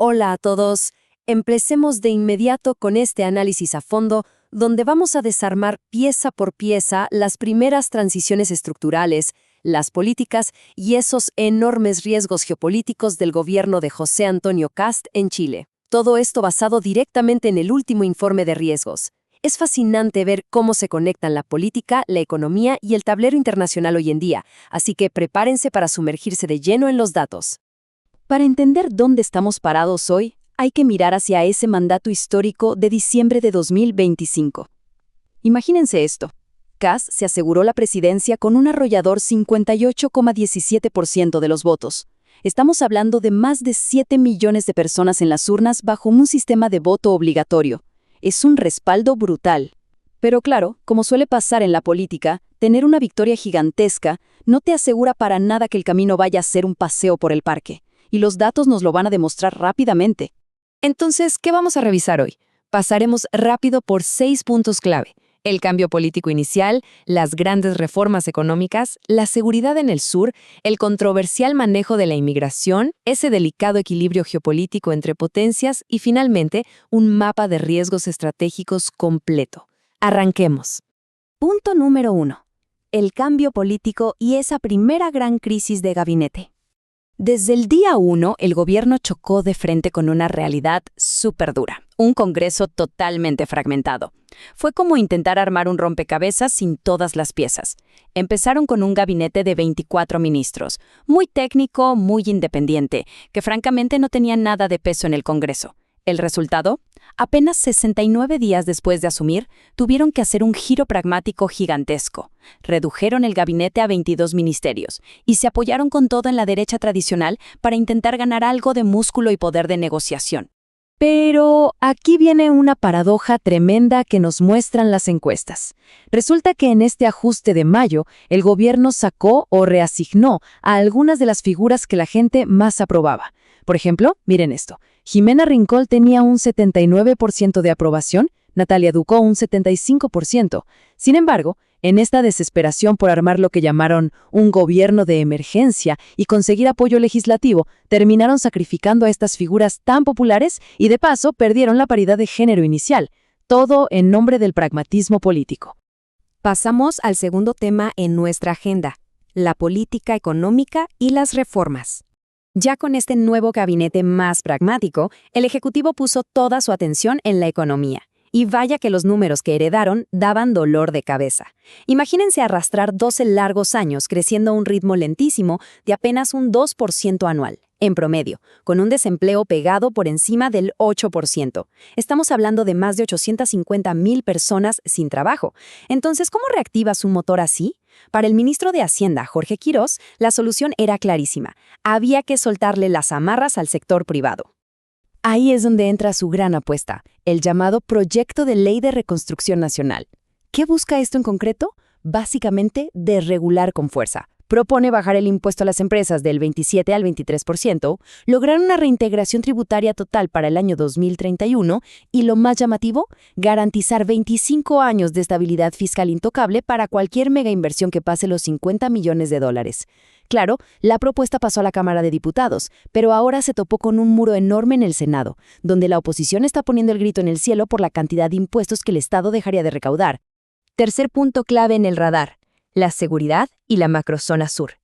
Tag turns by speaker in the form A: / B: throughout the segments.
A: Hola a todos. Empecemos de inmediato con este análisis a fondo, donde vamos a desarmar pieza por pieza las primeras transiciones estructurales, las políticas y esos enormes riesgos geopolíticos del gobierno de José Antonio Kast en Chile. Todo esto basado directamente en el último informe de riesgos. Es fascinante ver cómo se conectan la política, la economía y el tablero internacional hoy en día, así que prepárense para sumergirse de lleno en los datos. Para entender dónde estamos parados hoy, hay que mirar hacia ese mandato histórico de diciembre de 2025. Imagínense esto. Kast se aseguró la presidencia con un arrollador 58,17% de los votos. Estamos hablando de más de 7 millones de personas en las urnas bajo un sistema de voto obligatorio. Es un respaldo brutal. Pero claro, como suele pasar en la política, tener una victoria gigantesca no te asegura para nada que el camino vaya a ser un paseo por el parque. Y los datos nos lo van a demostrar rápidamente. Entonces, ¿qué vamos a revisar hoy? Pasaremos rápido por 6 puntos clave: el cambio político inicial, las grandes reformas económicas, la seguridad en el sur, el controversial manejo de la inmigración, ese delicado equilibrio geopolítico entre potencias y, finalmente, un mapa de riesgos estratégicos completo. Arranquemos. Punto número 1. El cambio político y esa primera gran crisis de gabinete. Desde el día 1, el gobierno chocó de frente con una realidad súper dura, un Congreso totalmente fragmentado. Fue como intentar armar un rompecabezas sin todas las piezas. Empezaron con un gabinete de 24 ministros, muy técnico, muy independiente, que francamente no tenía nada de peso en el Congreso. ¿El resultado? Apenas 69 días después de asumir, tuvieron que hacer un giro pragmático gigantesco. Redujeron el gabinete a 22 ministerios y se apoyaron con todo en la derecha tradicional para intentar ganar algo de músculo y poder de negociación. Pero aquí viene una paradoja tremenda que nos muestran las encuestas. Resulta que en este ajuste de mayo, el gobierno sacó o reasignó a algunas de las figuras que la gente más aprobaba. Por ejemplo, miren esto. Ximena Rincón tenía un 79% de aprobación, Natalia Ducó un 75%. Sin embargo, en esta desesperación por armar lo que llamaron un gobierno de emergencia y conseguir apoyo legislativo, terminaron sacrificando a estas figuras tan populares y de paso perdieron la paridad de género inicial, todo en nombre del pragmatismo político. Pasamos al segundo tema en nuestra agenda: la política económica y las reformas. Ya con este nuevo gabinete más pragmático, el Ejecutivo puso toda su atención en la economía. Y vaya que los números que heredaron daban dolor de cabeza. Imagínense arrastrar 12 largos años creciendo a un ritmo lentísimo de apenas un 2% anual, en promedio, con un desempleo pegado por encima del 8%. Estamos hablando de más de 850,000 personas sin trabajo. Entonces, ¿cómo reactivas un motor así? Para el ministro de Hacienda, Jorge Quirós, la solución era clarísima. Había que soltarle las amarras al sector privado. Ahí es donde entra su gran apuesta, el llamado Proyecto de Ley de Reconstrucción Nacional. ¿Qué busca esto en concreto? Básicamente, desregular con fuerza. Propone bajar el impuesto a las empresas del 27 al 23%, lograr una reintegración tributaria total para el año 2031 y, lo más llamativo, garantizar 25 años de estabilidad fiscal intocable para cualquier mega inversión que pase los $50 millones. Claro, la propuesta pasó a la Cámara de Diputados, pero ahora se topó con un muro enorme en el Senado, donde la oposición está poniendo el grito en el cielo por la cantidad de impuestos que el Estado dejaría de recaudar. Tercer punto clave en el radar: la seguridad y la macrozona sur.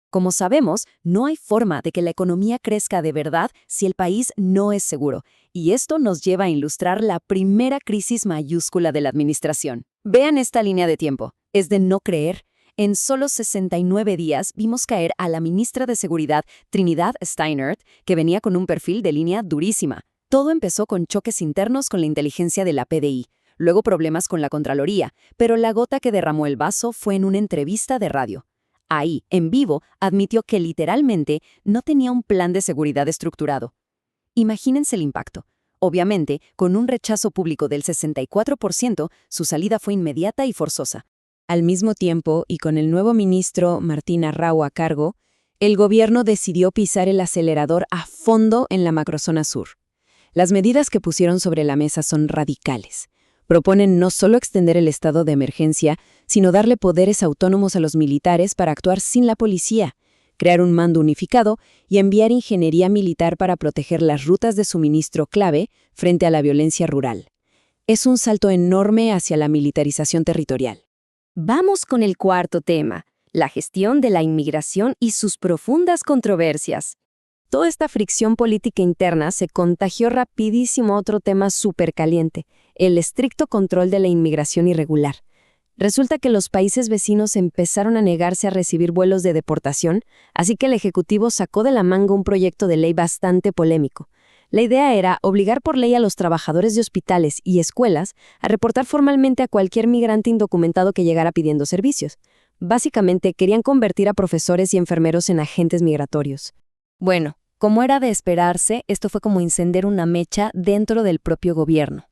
A: Como sabemos, no hay forma de que la economía crezca de verdad si el país no es seguro, y esto nos lleva a ilustrar la primera crisis mayúscula de la administración. Vean esta línea de tiempo, es de no creer. En solo 69 días vimos caer a la ministra de Seguridad, Trinidad Steinert, que venía con un perfil de línea durísima. Todo empezó con choques internos con la inteligencia de la PDI, luego problemas con la Contraloría, pero la gota que derramó el vaso fue en una entrevista de radio. Ahí, en vivo, admitió que literalmente no tenía un plan de seguridad estructurado. Imagínense el impacto. Obviamente, con un rechazo público del 64%, su salida fue inmediata y forzosa. Al mismo tiempo, y con el nuevo ministro Martín Arrau a cargo, el gobierno decidió pisar el acelerador a fondo en la macrozona sur. Las medidas que pusieron sobre la mesa son radicales. Proponen no solo extender el estado de emergencia, sino darle poderes autónomos a los militares para actuar sin la policía, crear un mando unificado y enviar ingeniería militar para proteger las rutas de suministro clave frente a la violencia rural. Es un salto enorme hacia la militarización territorial.
B: Vamos con el cuarto tema, la gestión de la inmigración y sus profundas controversias. Toda esta fricción política interna se contagió rapidísimo a otro tema súper caliente, el estricto control de la inmigración irregular. Resulta que los países vecinos empezaron a negarse a recibir vuelos de deportación, así que el Ejecutivo sacó de la manga un proyecto de ley bastante polémico. La idea era obligar por ley a los trabajadores de hospitales y escuelas a reportar formalmente a cualquier migrante indocumentado que llegara pidiendo servicios. Básicamente, querían convertir a profesores y enfermeros en agentes migratorios. Bueno, como era de esperarse, esto fue como encender una mecha dentro del propio gobierno.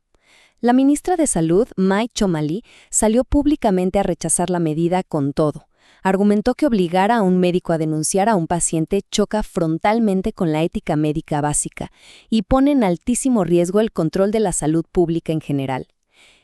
B: La ministra de Salud, Mai Chomali, salió públicamente a rechazar la medida con todo. Argumentó que obligar a un médico a denunciar a un paciente choca frontalmente con la ética médica básica y pone en altísimo riesgo el control de la salud pública en general.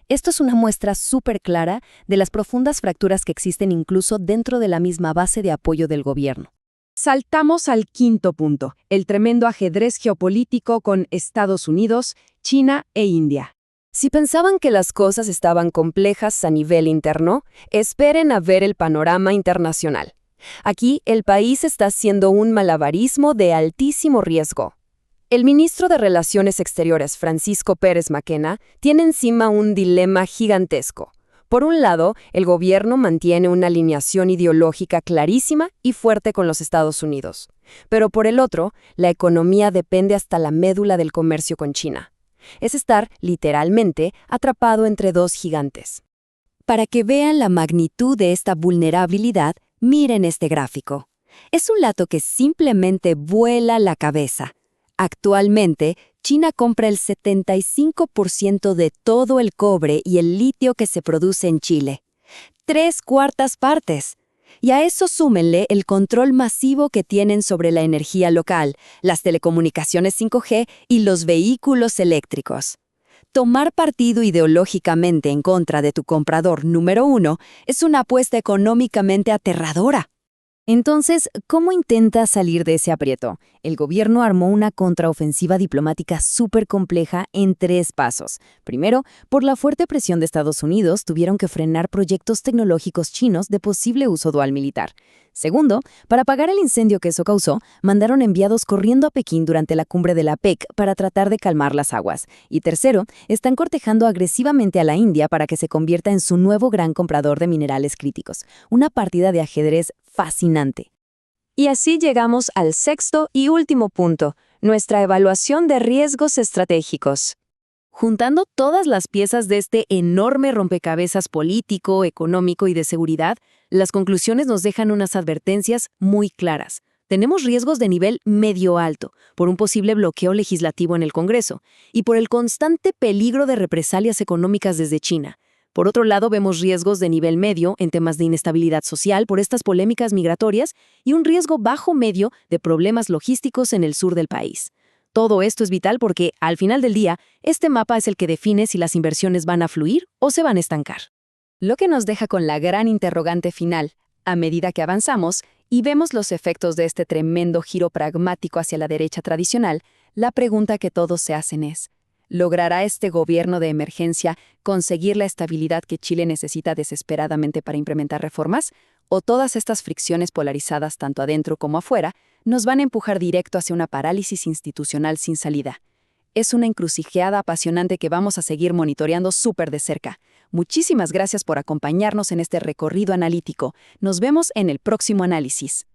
B: Esto es una muestra súper clara de las profundas fracturas que existen incluso dentro de la misma base de apoyo del gobierno.
A: Saltamos al quinto punto, el tremendo ajedrez geopolítico con Estados Unidos, China e India.
B: Si pensaban que las cosas estaban complejas a nivel interno, esperen a ver el panorama internacional. Aquí, el país está haciendo un malabarismo de altísimo riesgo. El ministro de Relaciones Exteriores, Francisco Pérez Mackenna, tiene encima un dilema gigantesco. Por un lado, el gobierno mantiene una alineación ideológica clarísima y fuerte con los Estados Unidos. Pero por el otro, la economía depende hasta la médula del comercio con China. Es estar, literalmente, atrapado entre dos gigantes. Para que vean la magnitud de esta vulnerabilidad, miren este gráfico. Es un dato que simplemente vuela la cabeza. Actualmente, China compra el 75% de todo el cobre y el litio que se produce en Chile. 3/4 partes. Y a eso súmenle el control masivo que tienen sobre la energía local, las telecomunicaciones 5G y los vehículos eléctricos. Tomar partido ideológicamente en contra de tu comprador número uno es una apuesta económicamente aterradora. Entonces, ¿cómo intenta salir de ese aprieto? El gobierno armó una contraofensiva diplomática súper compleja en 3 pasos. Primero, por la fuerte presión de Estados Unidos, tuvieron que frenar proyectos tecnológicos chinos de posible uso dual militar. Segundo, para apagar el incendio que eso causó, mandaron enviados corriendo a Pekín durante la cumbre de la APEC para tratar de calmar las aguas. Y tercero, están cortejando agresivamente a la India para que se convierta en su nuevo gran comprador de minerales críticos. Una partida de ajedrez fascinante.
C: Y así llegamos al sexto y último punto, nuestra evaluación de riesgos estratégicos.
B: Juntando todas las piezas de este enorme rompecabezas político, económico y de seguridad, las conclusiones nos dejan unas advertencias muy claras. Tenemos riesgos de nivel medio-alto, por un posible bloqueo legislativo en el Congreso, y por el constante peligro de represalias económicas desde China. Por otro lado, vemos riesgos de nivel medio en temas de inestabilidad social por estas polémicas migratorias y un riesgo bajo-medio de problemas logísticos en el sur del país. Todo esto es vital porque, al final del día, este mapa es el que define si las inversiones van a fluir o se van a estancar. Lo que nos deja con la gran interrogante final, a medida que avanzamos y vemos los efectos de este tremendo giro pragmático hacia la derecha tradicional, la pregunta que todos se hacen es: ¿logrará este gobierno de emergencia conseguir la estabilidad que Chile necesita desesperadamente para implementar reformas? ¿O todas estas fricciones polarizadas tanto adentro como afuera nos van a empujar directo hacia una parálisis institucional sin salida? Es una encrucijada apasionante que vamos a seguir monitoreando súper de cerca. Muchísimas gracias por acompañarnos en este recorrido analítico. Nos vemos en el próximo análisis.